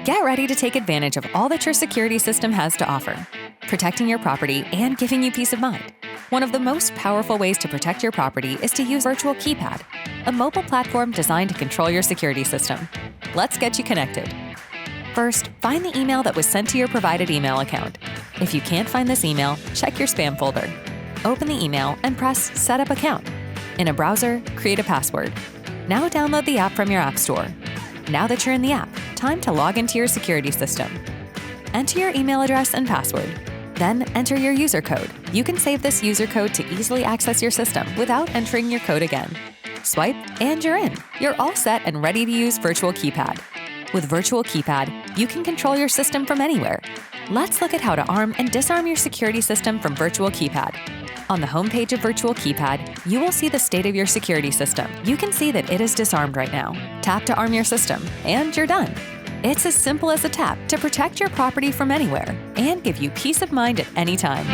Get ready to take advantage of all that your security system has to offer, protecting your property and giving you peace of mind. One of the most powerful ways to protect your property is to use Virtual Keypad, a mobile platform designed to control your security system. Let's get you connected. First, find the email that was sent to your provided email account. If you can't find this email, check your spam folder. Open the email and press Set Up Account. In a browser, create a password. Now download the app from your app store. Now that you're in the app, time to log into your security system. Enter your email address and password. Then enter your user code. You can save this user code to easily access your system without entering your code again. Swipe, and you're in. You're all set and ready to use Virtual Keypad. With Virtual Keypad, you can control your system from anywhere. Let's look at how to arm and disarm your security system from Virtual Keypad. On the homepage of Virtual Keypad, you will see the state of your security system. You can see that it is disarmed right now. Tap to arm your system, and you're done. It's as simple as a tap to protect your property from anywhere and give you peace of mind at any time.